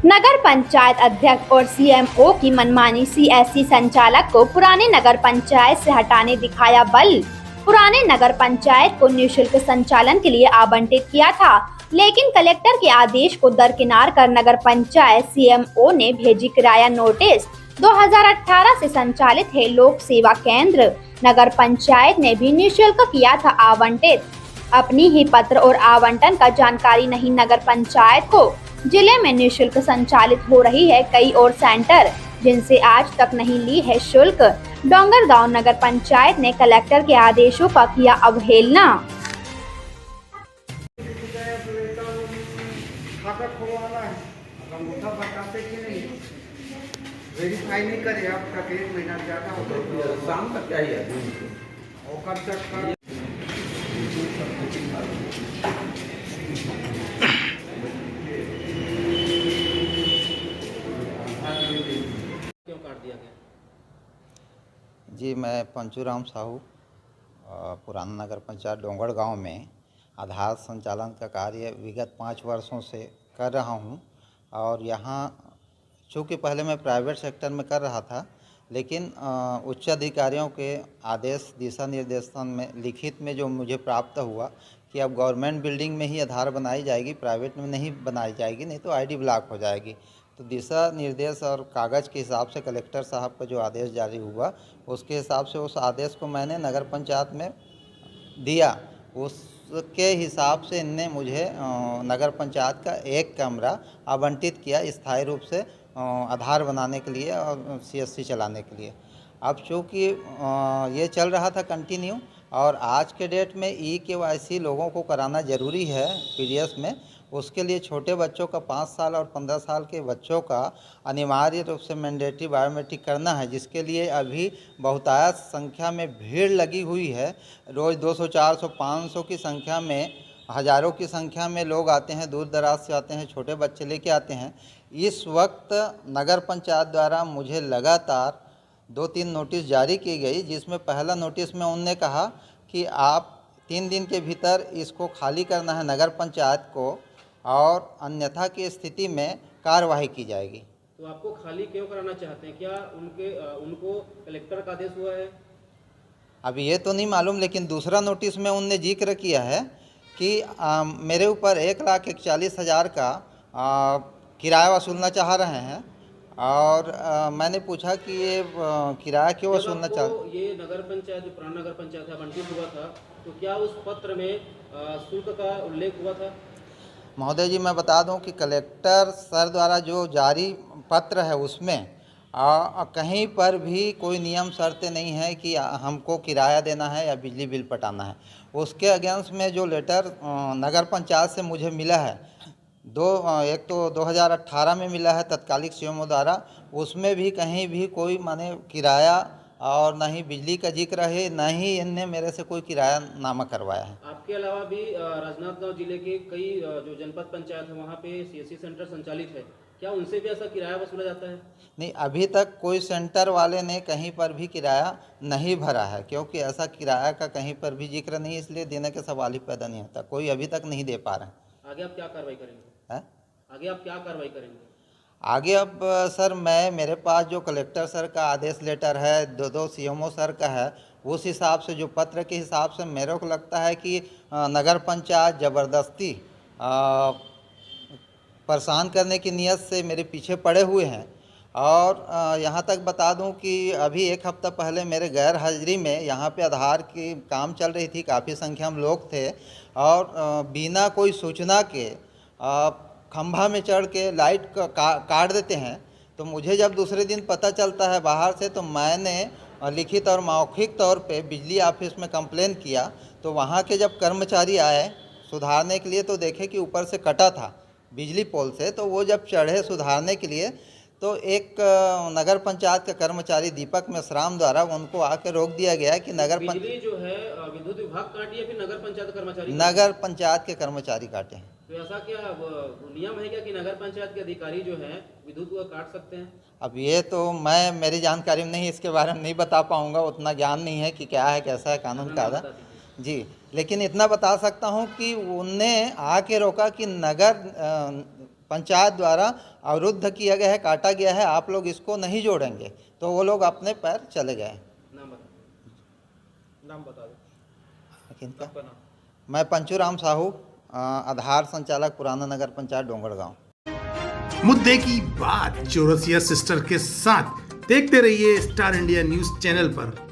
नगर पंचायत अध्यक्ष और सीएमओ की मनमानी। सीएससी संचालक को पुराने नगर पंचायत से हटाने दिखाया बल। पुराने नगर पंचायत को निःशुल्क संचालन के लिए आवंटित किया था, लेकिन कलेक्टर के आदेश को दरकिनार कर नगर पंचायत सीएमओ ने भेजी किराया नोटिस। 2018 से संचालित है लोक सेवा केंद्र। नगर पंचायत ने भी निःशुल्क किया था आवंटित। अपनी ही पत्र और आवंटन का जानकारी नहीं नगर पंचायत को। जिले में निःशुल्क संचालित हो रही है कई और सेंटर, जिनसे आज तक नहीं ली है शुल्क। डोंगरगांव नगर पंचायत ने कलेक्टर के आदेशों का किया अवहेलना। खाता खुलवाना है, अंगूठा बताते कि नहीं, वेरीफाई नहीं करे अब तक 1 महीना ज़्यादा हो गया। शाम तक चाहिए और कब तक कर क्यों काट दिया गया? जी, मैं पंचूराम साहू पुराना नगर पंचायत डोंगरगांव में आधार संचालन का कार्य विगत 5 वर्षों से कर रहा हूं। और यहाँ चूँकि पहले मैं प्राइवेट सेक्टर में कर रहा था, लेकिन उच्च अधिकारियों के आदेश दिशा निर्देशन में लिखित में जो मुझे प्राप्त हुआ कि अब गवर्नमेंट बिल्डिंग में ही आधार बनाई जाएगी, प्राइवेट में नहीं बनाई जाएगी, नहीं तो आईडी ब्लॉक हो जाएगी। तो दिशा निर्देश और कागज़ के हिसाब से कलेक्टर साहब का जो आदेश जारी हुआ, उसके हिसाब से उस आदेश को मैंने नगर पंचायत में दिया। उसके हिसाब से इनने मुझे नगर पंचायत का एक कमरा आवंटित किया स्थायी रूप से आधार बनाने के लिए और सीएससी चलाने के लिए। अब चूँकि ये चल रहा था कंटिन्यू, और आज के डेट में ई-केवाईसी लोगों को कराना ज़रूरी है पीडीएस में। उसके लिए छोटे बच्चों का 5 साल और 15 साल के बच्चों का अनिवार्य रूप से मैंडेटरी बायोमेट्रिक करना है, जिसके लिए अभी बहुतायत संख्या में भीड़ लगी हुई है। रोज़ 200, 400, 500 की संख्या में, हज़ारों की संख्या में लोग आते हैं, दूर दराज से आते हैं, छोटे बच्चे लेके आते हैं। इस वक्त नगर पंचायत द्वारा मुझे लगातार 2-3 नोटिस जारी की गई, जिसमें पहला नोटिस में उनने कहा कि आप 3 दिन के भीतर इसको खाली करना है नगर पंचायत को, और अन्यथा की स्थिति में कार्यवाही की जाएगी। तो आपको खाली क्यों कराना चाहते हैं? क्या उनको कलेक्टर का आदेश हुआ है? अभी ये तो नहीं मालूम, लेकिन दूसरा नोटिस में उनने जिक्र किया है कि मेरे ऊपर 1,41,000 का किराया वसूलना चाह रहे हैं। और मैंने पूछा कि ये किराया क्यों वसूलना चाह। ये नगर पंचायत जो पुराना नगर पंचायत है आवंटित हुआ था, तो क्या उस पत्र में शुल्क का उल्लेख हुआ था? महोदय जी, मैं बता दूं कि कलेक्टर सर द्वारा जो जारी पत्र है उसमें कहीं पर भी कोई नियम शर्तें नहीं है कि हमको किराया देना है या बिजली बिल पटाना है। उसके अगेंस्ट में जो लेटर नगर पंचायत से मुझे मिला है, एक तो 2018 में मिला है तत्कालिक सीएमओ द्वारा, उसमें भी कहीं भी कोई माने किराया और न ही बिजली का जिक्र है, न ही इनने मेरे से कोई किराया नामा करवाया है। आपके अलावा भी राजनांदगांव जिले के कई जो जनपद पंचायत है वहाँ पे सीएससी सेंटर संचालित है, क्या उनसे भी ऐसा किराया वसूला जाता है? नहीं, अभी तक कोई सेंटर वाले ने कहीं पर भी किराया नहीं भरा है, क्योंकि ऐसा किराया का कहीं पर भी जिक्र नहीं, इसलिए देने का सवाल ही पैदा नहीं होता। कोई अभी तक नहीं दे पा रहे हैं। आगे आप क्या कार्रवाई करेंगे? है? आगे आप क्या कार्रवाई करेंगे? आगे अब सर, मेरे पास जो कलेक्टर सर का आदेश लेटर है, दो सीएमओ सर का है, उस हिसाब से जो पत्र के हिसाब से मेरे को लगता है कि नगर पंचायत ज़बरदस्ती परेशान करने की नीयत से मेरे पीछे पड़े हुए हैं। और यहाँ तक बता दूं कि अभी 1 हफ्ता पहले मेरे गैर हाजिरी में यहाँ पे आधार की काम चल रही थी, काफ़ी संख्या में लोग थे, और बिना कोई सूचना के खंभा में चढ़ के लाइट काट देते हैं। तो मुझे जब दूसरे दिन पता चलता है बाहर से, तो मैंने लिखित और मौखिक तौर पे बिजली ऑफिस में कंप्लेन किया। तो वहाँ के जब कर्मचारी आए सुधारने के लिए, तो देखे कि ऊपर से कटा था बिजली पोल से। तो वो जब चढ़े सुधारने के लिए, तो एक नगर पंचायत का कर्मचारी दीपक मेश्राम द्वारा उनको आके रोक दिया गया कि बिजली जो है विद्युत विभाग काटी है फिर नगर पंचायत कर्मचारी? नगर पंचायत के कर्मचारी काटे हैं। तो ऐसा क्या नियम है क्या कि नगर पंचायत के अधिकारी जो हैं विद्युत को काट सकते हैं? अब ये तो मेरी जानकारी में नहीं, इसके बारे में नहीं बता पाऊँगा, उतना ज्ञान नहीं है कि क्या है कैसा है कानून कायदा जी। लेकिन इतना बता सकता हूँ कि उनने आके रोका कि नगर पंचायत द्वारा अवरुद्ध किया गया है, काटा गया है, आप लोग इसको नहीं जोड़ेंगे, तो वो लोग अपने पैर चले गए। नाम बता दो। किनका? आपका नाम? मैं पंचूराम साहू, आधार संचालक पुराना नगर पंचायत डोंगरगांव। मुद्दे की बात चौरसिया सिस्टर के साथ देखते रहिए स्टार इंडिया न्यूज चैनल पर।